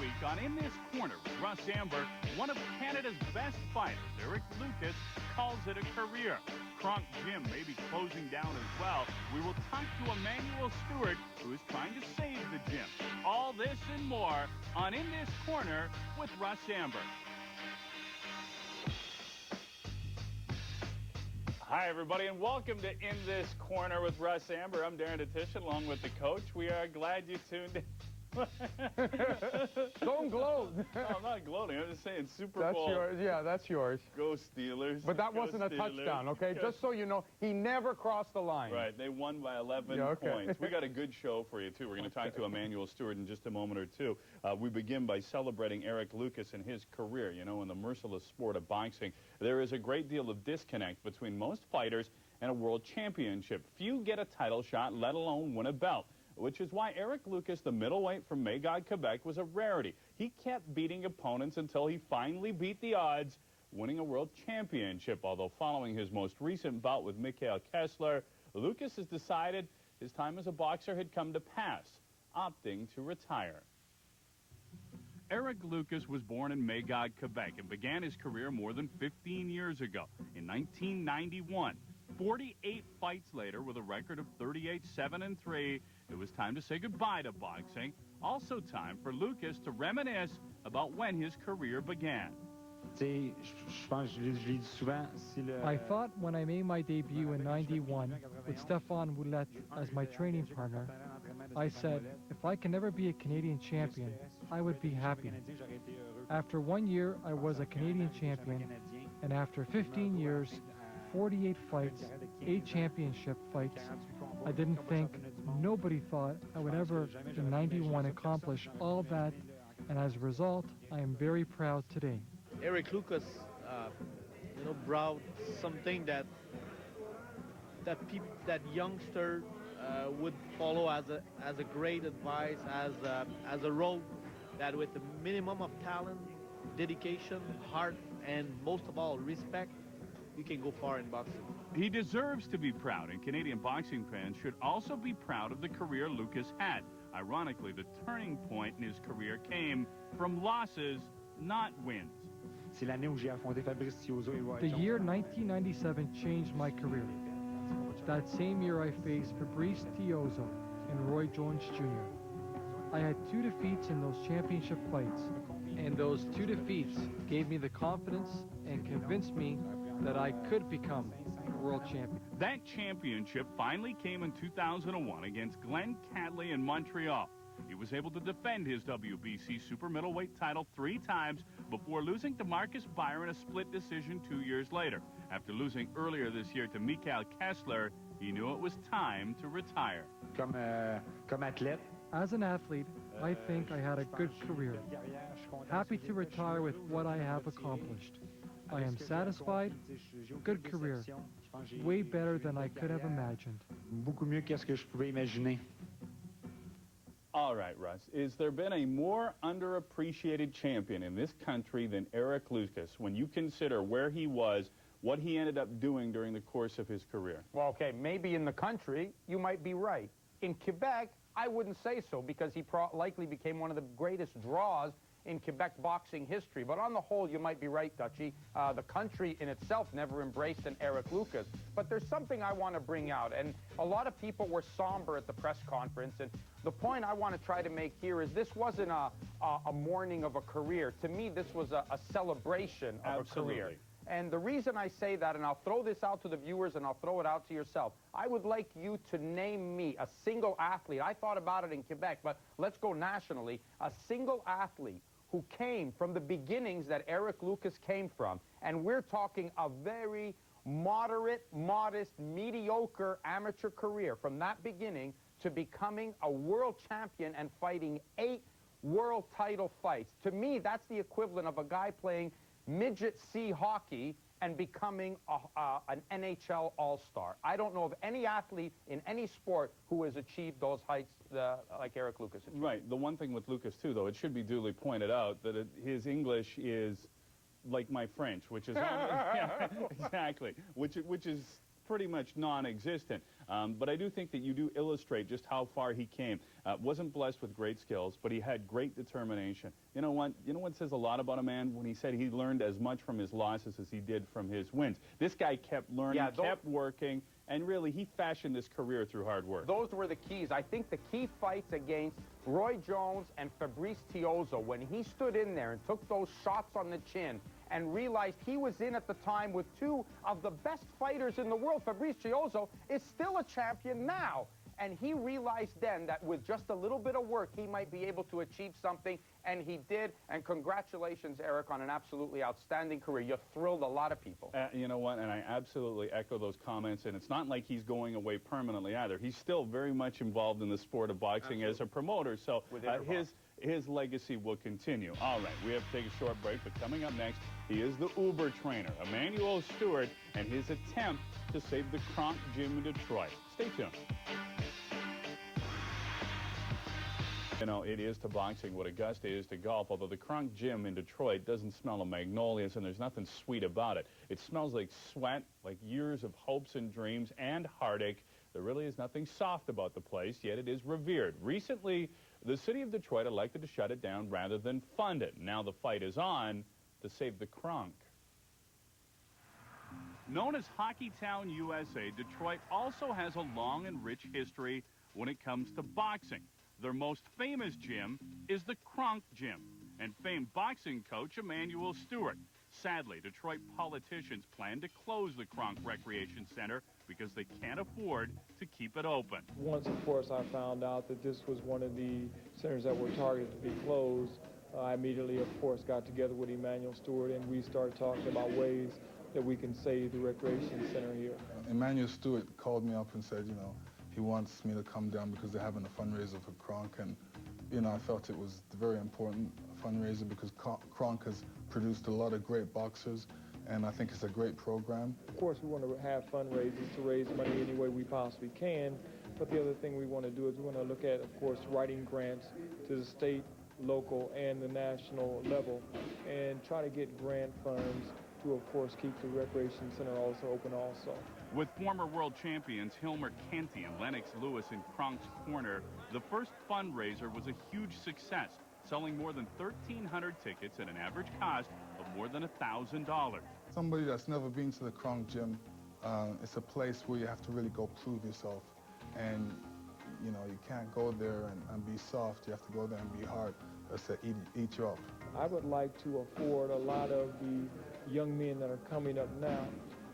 week on In This Corner with Russ Anber, one of Canada's best fighters, Eric Lucas, calls it a career. Kronk Gym may be closing down as well. We will talk to Emanuel Steward, who is trying to save the gym. All this and more on In This Corner with Russ Anber. Hi, everybody, and welcome to In This Corner with Russ Anber. I'm Darren Detition, along with the coach. We are glad you tuned in. Don't gloat. No, I'm not gloating. I'm just saying Super That's Bowl. yours. Yeah, that's yours. Go Steelers. But that Go wasn't a Steelers. touchdown, okay? Just so you know, he never crossed the line. Right. They won by 11 points. We got a good show for you, too. We're going to talk to Emanuel Steward in just a moment or two. We begin by celebrating Eric Lucas and his career. You know, in the merciless sport of boxing, there is a great deal of disconnect between most fighters and a world championship. Few get a title shot, let alone win a belt, which is why Eric Lucas, the middleweight from Magog, Quebec, was a rarity. He kept beating opponents until he finally beat the odds, winning a world championship. Although following his most recent bout with Michael Kessler, Lucas has decided his time as a boxer had come to pass, opting to retire. Eric Lucas was born in Magog, Quebec, and began his career more than 15 years ago, in 1991. 48 fights later, with a record of 38-7-3, it was time to say goodbye to boxing. Also time for Lucas to reminisce about when his career began. I thought when I made my debut in 91 with Stéphane Ouellette as my training partner, I said, if I can never be a Canadian champion, I would be happy. After 1 year, I was a Canadian champion, and after 15 years, 48 fights, 8 championship fights, I didn't think, nobody thought I would ever, in 91, accomplish all that, and as a result, I am very proud today. Eric Lucas, brought something that youngster would follow as a great advice, as a road that with the minimum of talent, dedication, heart, and most of all, respect, you can go far in boxing. He deserves to be proud, and Canadian boxing fans should also be proud of the career Lucas had. Ironically, the turning point in his career came from losses, not wins. The year 1997 changed my career. That same year I faced Fabrice Tiozzo and Roy Jones Jr. I had 2 defeats in those championship fights, and those 2 defeats gave me the confidence and convinced me that I could become a world champion. That championship finally came in 2001 against Glenn Catley in Montreal. He was able to defend his WBC super middleweight title 3 times before losing to Marcus Byron a split decision 2 years later. After losing earlier this year to Michael Kessler, he knew it was time to retire. As an athlete, I think I had a good career. Happy to retire with what I have accomplished. I am satisfied. Good career. Way better than I could have imagined. All right, Russ. Is there been a more underappreciated champion in this country than Eric Lucas when you consider where he was, what he ended up doing during the course of his career? Well, okay, maybe in the country, you might be right. In Quebec, I wouldn't say so because he likely became one of the greatest draws in Quebec boxing history. But on the whole, you might be right, Dutchie. The country in itself never embraced an Eric Lucas. But there's something I want to bring out, and a lot of people were somber at the press conference, and the point I want to try to make here is this wasn't a mourning of a career. To me, this was a celebration of a career. And the reason I say that, and I'll throw this out to the viewers and I'll throw it out to yourself, I would like you to name me a single athlete. I thought about it in Quebec, but let's go nationally. A single athlete who came from the beginnings that Eric Lucas came from. And we're talking a very moderate, modest, mediocre amateur career from that beginning to becoming a world champion and fighting 8 world title fights. To me, that's the equivalent of a guy playing midget C hockey and becoming an NHL all-star. I don't know of any athlete in any sport who has achieved those heights like Eric Lucas achieved. Right. The one thing with Lucas, too, though, it should be duly pointed out that his English is like my French, which is... yeah, exactly. Which is pretty much non-existent. But I do think that you do illustrate just how far he came. Wasn't blessed with great skills, but he had great determination. You know what? You know what says a lot about a man? When he said he learned as much from his losses as he did from his wins. This guy kept learning, kept working, and really he fashioned his career through hard work. Those were the keys. I think the key fights against Roy Jones and Fabrice Tiozzo, when he stood in there and took those shots on the chin and realized he was in at the time with two of the best fighters in the world. Fabrice Tiozzo is still a champion now. And he realized then that with just a little bit of work, he might be able to achieve something, and he did. And congratulations, Eric, on an absolutely outstanding career. You thrilled a lot of people. You know what? And I absolutely echo those comments. And it's not like he's going away permanently either. He's still very much involved in the sport of boxing as a promoter. So his legacy will continue. All right, we have to take a short break, but coming up next, he is the Uber trainer, Emanuel Steward, and his attempt to save the Kronk Gym in Detroit. Stay tuned. You know, it is to boxing what Augusta is to golf, although the Kronk Gym in Detroit doesn't smell of magnolias, and there's nothing sweet about it. It smells like sweat, like years of hopes and dreams and heartache. There really is nothing soft about the place, yet it is revered. Recently, the city of Detroit elected to shut it down rather than fund it. Now the fight is on to save the Kronk. Known as Hockey Town, USA, Detroit also has a long and rich history when it comes to boxing. Their most famous gym is the Kronk Gym, and famed boxing coach Emanuel Steward. Sadly, Detroit politicians plan to close the Kronk Recreation Center because they can't afford to keep it open. Once, of course, I found out that this was one of the centers that were targeted to be closed, I immediately, of course, got together with Emanuel Steward, and we started talking about ways that we can save the recreation center here. Emanuel Steward called me up and said, you know, he wants me to come down because they're having a fundraiser for Kronk, and you know, I felt it was a very important fundraiser because Kronk has produced a lot of great boxers, and I think it's a great program. Of course, we want to have fundraisers to raise money any way we possibly can, but the other thing we want to do is we want to look at, of course, writing grants to the state, local, and the national level, and try to get grant funds to, of course, keep the recreation center also open also. With former world champions Hilmer Kenty and Lennox Lewis in Kronk's corner, the first fundraiser was a huge success, selling more than 1,300 tickets at an average cost of more than $1,000. Somebody that's never been to the Kronk Gym, it's a place where you have to really go prove yourself. And, you know, you can't go there and be soft. You have to go there and be hard. That's to eat you up. I would like to afford a lot of the young men that are coming up now,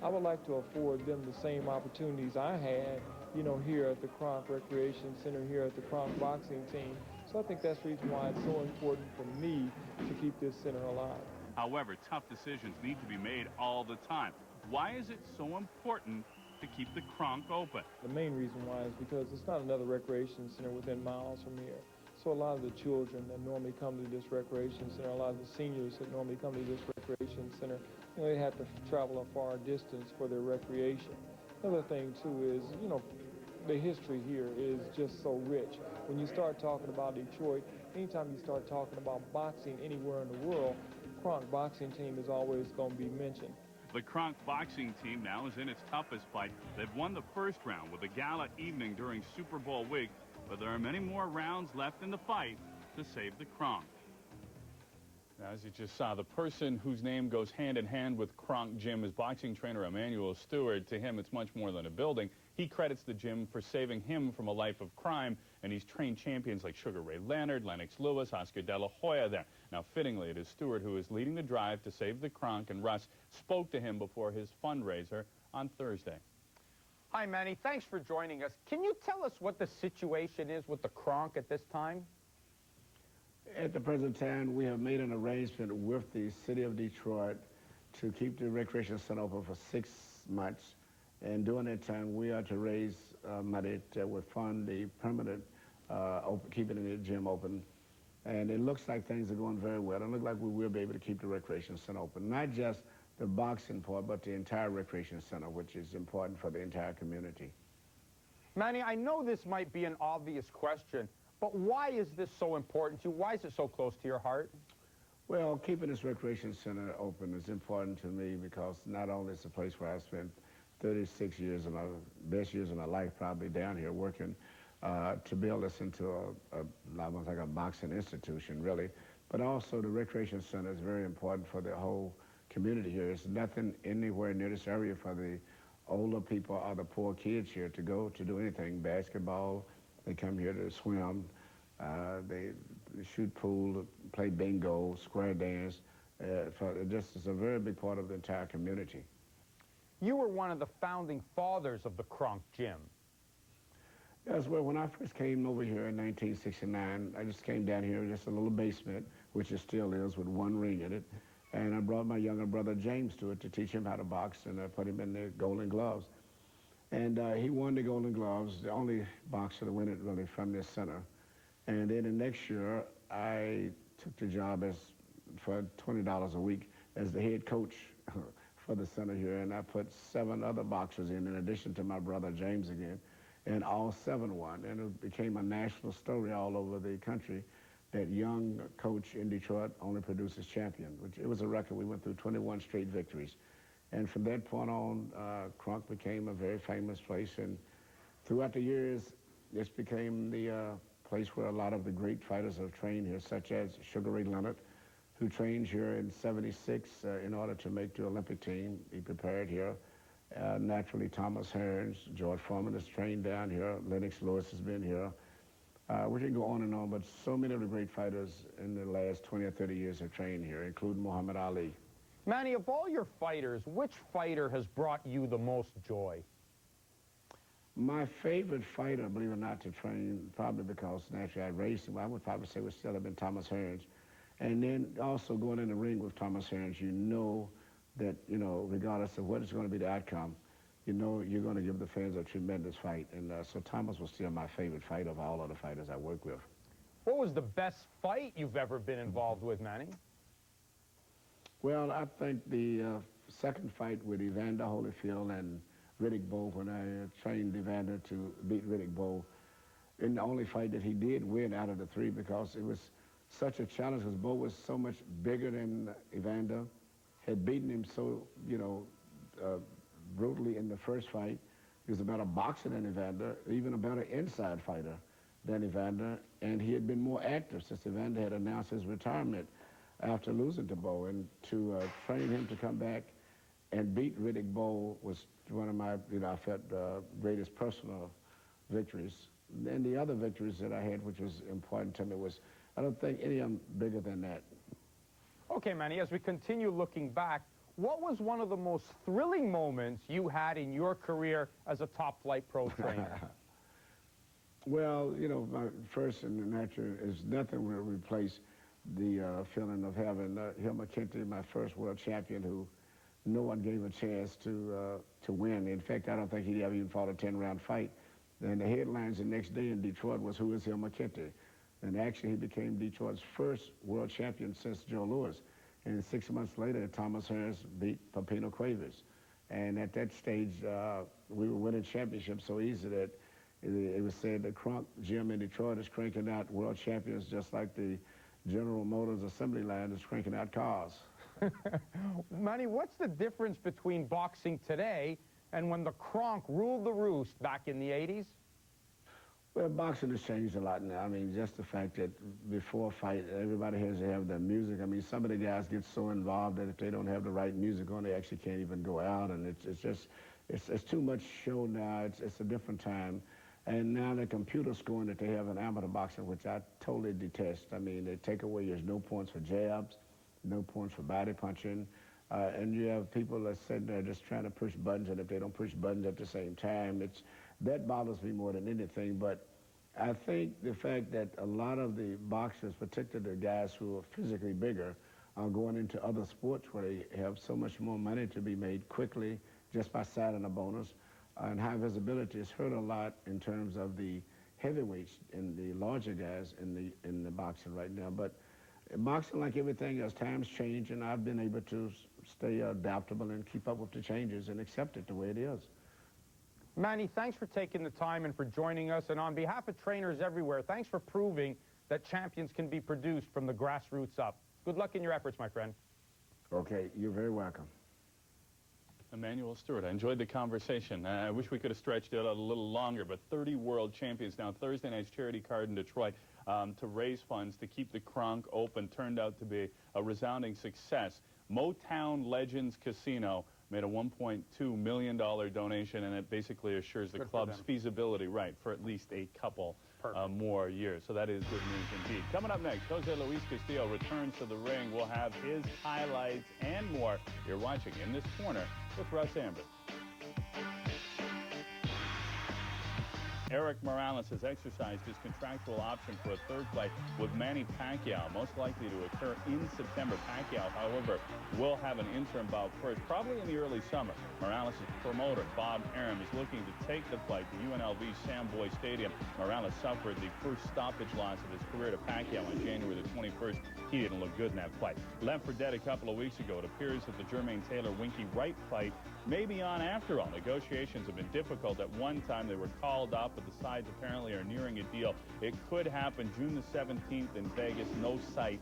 I would like to afford them the same opportunities I had, you know, here at the Kronk Recreation Center, here at the Kronk boxing team. So I think that's the reason why it's so important for me to keep this center alive. However, tough decisions need to be made all the time. Why is it so important to keep the Kronk open? The main reason why is because it's not another recreation center within miles from here. So a lot of the children that normally come to this recreation center, a lot of the seniors that normally come to this recreation center, you know, they have to travel a far distance for their recreation. Another thing, too, is, you know, the history here is just so rich. When you start talking about Detroit, anytime you start talking about boxing anywhere in the world, Kronk boxing team is always going to be mentioned. The Kronk boxing team now is in its toughest fight. They've won the first round with a gala evening during Super Bowl week, but there are many more rounds left in the fight to save the Kronk. Now, as you just saw, the person whose name goes hand in hand with Kronk Gym is boxing trainer Emanuel Steward. To him, it's much more than a building. He credits the gym for saving him from a life of crime, and he's trained champions like Sugar Ray Leonard, Lennox Lewis, Oscar De La Hoya there. Now, fittingly, it is Steward who is leading the drive to save the Kronk, and Russ spoke to him before his fundraiser on Thursday. Hi, Manny. Thanks for joining us. Can you tell us what the situation is with the Kronk at this time? At the present time, we have made an arrangement with the city of Detroit to keep the recreation center open for 6 months. And during that time, we are to raise money that would fund the permanent keeping the gym open. And it looks like things are going very well. It looks like we will be able to keep the recreation center open. Not just the boxing part, but the entire recreation center, which is important for the entire community. Manny, I know this might be an obvious question, but why is this so important to you? Why is it so close to your heart? Well, keeping this recreation center open is important to me because not only is it a place where I spent 36 years of my best years of my life probably down here working to build us into almost like a boxing institution, really. But also the recreation center is very important for the whole community here. There's nothing anywhere near this area for the older people or the poor kids here to go to do anything. Basketball, they come here to swim, they shoot pool, play bingo, square dance. It's a very big part of the entire community. You were one of the founding fathers of the Kronk Gym. Yes, well, when I first came over here in 1969, I just came down here, just a little basement, which it still is, with one ring in it. And I brought my younger brother James to it to teach him how to box, and I put him in the Golden Gloves. And he won the Golden Gloves, the only boxer to win it really from this center. And then the next year, I took the job for $20 a week as the head coach for the center here, and I put 7 other boxers in addition to my brother James again, and all 7 won. And it became a national story all over the country that young coach in Detroit only produces champion, which it was a record. We went through 21 straight victories. And from that point on, Kronk became a very famous place. And throughout the years, this became the place where a lot of the great fighters have trained here, such as Sugar Ray Leonard, who trained here in '76 in order to make the Olympic team. He prepared here. Naturally, Thomas Hearns, George Foreman has trained down here. Lennox Lewis has been here. We can go on, but so many of the great fighters in the last 20 or 30 years have trained here, including Muhammad Ali. Manny, of all your fighters, which fighter has brought you the most joy? My favorite fighter, believe it or not, to train, probably because naturally I raced him, I would probably say would still have been Thomas Hearns. And then also going in the ring with Thomas Hearns, you know that, regardless of what is going to be the outcome, you know you're going to give the fans a tremendous fight. And so Thomas was still my favorite fighter of all of the fighters I worked with. What was the best fight you've ever been involved with, Manny? Well, I think the second fight with Evander Holyfield and Riddick Bowe, when I trained Evander to beat Riddick Bowe, in the only fight that he did win out of the 3, because it was such a challenge, because Bowe was so much bigger than Evander, had beaten him so, brutally in the first fight. He was a better boxer than Evander, even a better inside fighter than Evander, and he had been more active since Evander had announced his retirement after losing to Bowe. And to train him to come back and beat Riddick Bowe was one of my, I felt, greatest personal victories. And the other victories that I had, which was important to me, was, I don't think any of them bigger than that. Okay, Manny, as we continue looking back, what was one of the most thrilling moments you had in your career as a top-flight pro trainer? Well, my first and natural is nothing will replace the feeling of having Hill McKenty, my first world champion, who no one gave a chance to win. In fact, I don't think he'd ever even fought a 10-round fight. And the headlines the next day in Detroit was, "Who is Hill McKenty?" And actually, he became Detroit's first world champion since Joe Louis. And 6 months later, Thomas Hearns beat Papino Cuevas. And at that stage, we were winning championships so easy that it was said the Kronk Gym in Detroit is cranking out world champions just like the General Motors assembly line is cranking out cars. Manny, what's the difference between boxing today and when the Kronk ruled the roost back in the 80s? Well, boxing has changed a lot now. I mean, just the fact that before a fight, everybody has to have their music. I mean, some of the guys get so involved that if they don't have the right music on, they actually can't even go out. And it's too much show now. It's a different time. And now the computer scoring that they have in amateur boxing, which I totally detest. I mean, they take away, there's no points for jabs, no points for body punching. And you have people that sitting there just trying to push buttons, and if they don't push buttons at the same time, that bothers me more than anything. But I think the fact that a lot of the boxers, particularly the guys who are physically bigger, are going into other sports where they have so much more money to be made quickly just by signing a bonus. And high visibility has hurt a lot in terms of the heavyweights and the larger guys in the boxing right now. But boxing, like everything else, times change, and I've been able to stay adaptable and keep up with the changes and accept it the way it is. Manny, thanks for taking the time and for joining us. And on behalf of trainers everywhere, thanks for proving that champions can be produced from the grassroots up. Good luck in your efforts, my friend. Okay, you're very welcome. Emanuel Steward, I enjoyed the conversation. I wish we could have stretched it out a little longer, but 30 world champions. Now, Thursday night's charity card in Detroit to raise funds to keep the Kronk open turned out to be a resounding success. Motown Legends Casino made a $1.2 million donation, and it basically assures the club's feasibility, right, for at least a couple more years. So that is good news indeed. Coming up next, Jose Luis Castillo returns to the ring. We'll have his highlights and more. You're watching In This Corner with Russ Anber. Eric Morales has exercised his contractual option for a third fight with Manny Pacquiao, most likely to occur in September. Pacquiao, however, will have an interim bout first, probably in the early summer. Morales' promoter, Bob Arum, is looking to take the fight to UNLV Sam Boyd Stadium. Morales suffered the first stoppage loss of his career to Pacquiao on January the 21st. He didn't look good in that fight. Left for dead a couple of weeks ago. It appears that the Jermaine Taylor-Winky Wright fight may be on after all. Negotiations have been difficult. At one time, they were called up, but the sides apparently are nearing a deal. It could happen June the 17th in Vegas. No site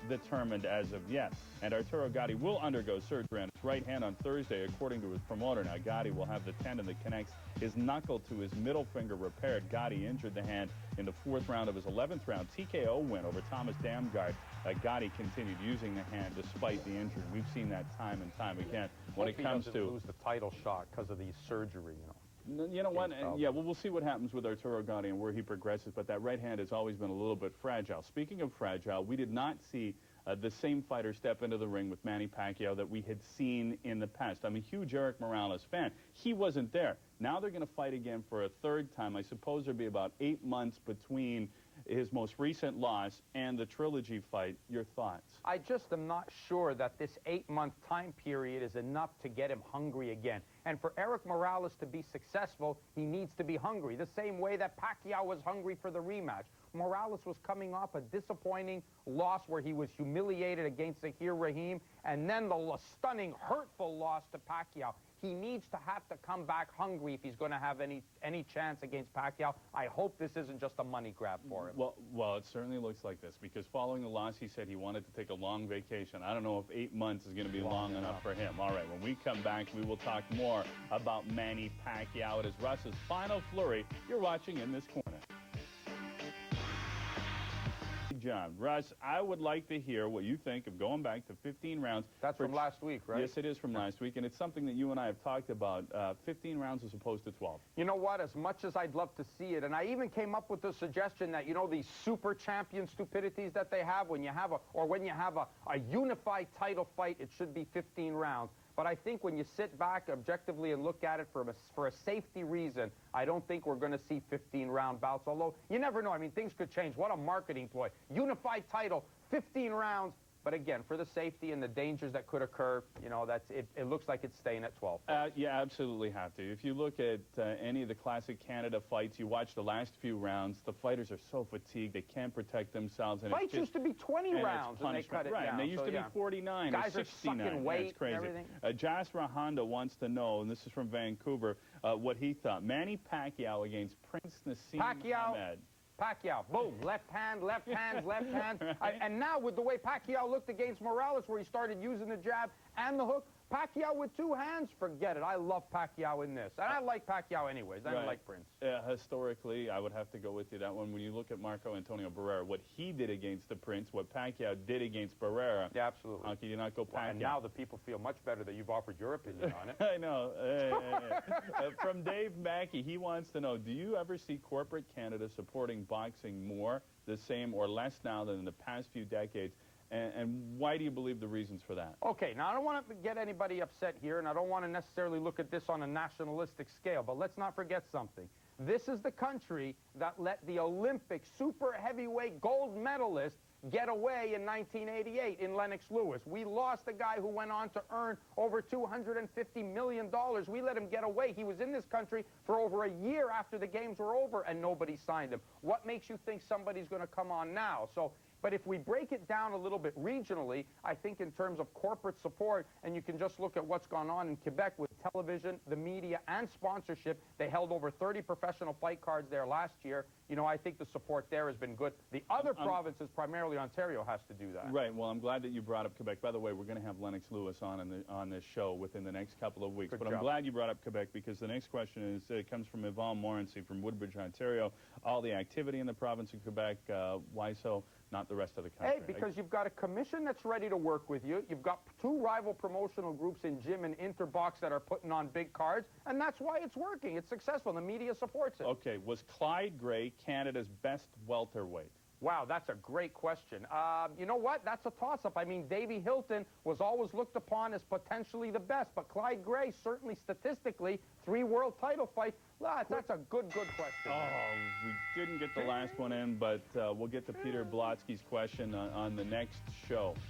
determined as of yet. And Arturo Gatti will undergo surgery on his right hand on Thursday, according to his promoter. Now, Gatti will have the tendon that connects his knuckle to his middle finger repaired. Gatti injured the hand in the 4th round of his 11th round TKO win over Thomas Damgard. Gatti continued using the hand despite the injury. We've seen that time and time again. When it comes to lose the title shot because of the surgery, You know what? Yeah, well, we'll see what happens with Arturo Gatti and where he progresses, but that right hand has always been a little bit fragile. Speaking of fragile, we did not see the same fighter step into the ring with Manny Pacquiao that we had seen in the past. I'm a huge Eric Morales fan. He wasn't there. Now they're going to fight again for a third time. I suppose there'll be about 8 months between his most recent loss and the trilogy fight. Your thoughts? I just am not sure that this 8-month time period is enough to get him hungry again. And for Eric Morales to be successful, he needs to be hungry, the same way that Pacquiao was hungry for the rematch. Morales was coming off a disappointing loss where he was humiliated against Zahir Rahim, and then the stunning, hurtful loss to Pacquiao. He needs to have to come back hungry if he's going to have any chance against Pacquiao. I hope this isn't just a money grab for him. Well, it certainly looks like this, because following the loss, he said he wanted to take a long vacation. I don't know if 8 months is going to be long enough for him. All right, when we come back, we will talk more about Manny Pacquiao. It is Russ's final flurry. You're watching In This Corner. John, Russ, I would like to hear what you think of going back to 15 rounds. That's from last week, right? Yes, it is from last week, and it's something that you and I have talked about, 15 rounds as opposed to 12. You know what? As much as I'd love to see it, and I even came up with the suggestion that, you know, these super champion stupidities that they have when you have a unified title fight, it should be 15 rounds. But I think when you sit back objectively and look at it for a safety reason, I don't think we're going to see 15-round bouts, although you never know. I mean, things could change. What a marketing ploy. Unified title, 15 rounds. But again, for the safety and the dangers that could occur, you know, it looks like it's staying at 12. You absolutely have to. If you look at any of the classic Canada fights, you watch the last few rounds, the fighters are so fatigued, they can't protect themselves. And fights used to be 20 rounds, and they cut it down. Right, and they used to be 49 or 69. Guys are sucking weight it's crazy. and everything. Jasper Honda wants to know, and this is from Vancouver, what he thought. Manny Pacquiao against Prince Nassim Ahmed. Pacquiao, boom, left hand, left hand, left hand. And now with the way Pacquiao looked against Morales, where he started using the jab and the hook, Pacquiao with 2 hands, forget it. I love Pacquiao in this. And I like Pacquiao anyways. I don't like Prince. Historically, I would have to go with you that one. When you look at Marco Antonio Barrera, what he did against the Prince, what Pacquiao did against Barrera. Yeah, absolutely. How can you not go Pacquiao? And now the people feel much better that you've offered your opinion on it. I know. From Dave Mackey, he wants to know, do you ever see corporate Canada supporting boxing more, the same, or less now than in the past few decades? And why do you believe the reasons for that? Okay, now I don't want to get anybody upset here, and I don't want to necessarily look at this on a nationalistic scale, but let's not forget something. This is the country that let the Olympic super heavyweight gold medalist get away in 1988 in Lennox Lewis. We lost a guy who went on to earn over $250 million. We let him get away. He was in this country for over a year after the games were over, and nobody signed him. What makes you think somebody's going to come on now? But if we break it down a little bit regionally, I think in terms of corporate support, and you can just look at what's gone on in Quebec with television, the media, and sponsorship. They held over 30 professional fight cards there last year. You know, I think the support there has been good. The other provinces, primarily necessarily Ontario has to do that. Right. Well, I'm glad that you brought up Quebec. By the way, we're going to have Lennox Lewis on this show within the next couple of weeks. Good But job. I'm glad you brought up Quebec because the next question is it comes from Yvonne Morency from Woodbridge, Ontario. All the activity in the province of Quebec, why so? Not the rest of the country. Hey, because you've got a commission that's ready to work with you. You've got 2 rival promotional groups in Gym and Interbox that are putting on big cards, and that's why it's working. It's successful. The media supports it. Okay. Was Clyde Gray Canada's best welterweight? Wow, that's a great question. You know what? That's a toss-up. I mean, Davey Hilton was always looked upon as potentially the best, but Clyde Gray, certainly statistically, 3 world title fights. That's a good question. Oh, we didn't get the last one in, but we'll get to Peter Blotsky's question on the next show.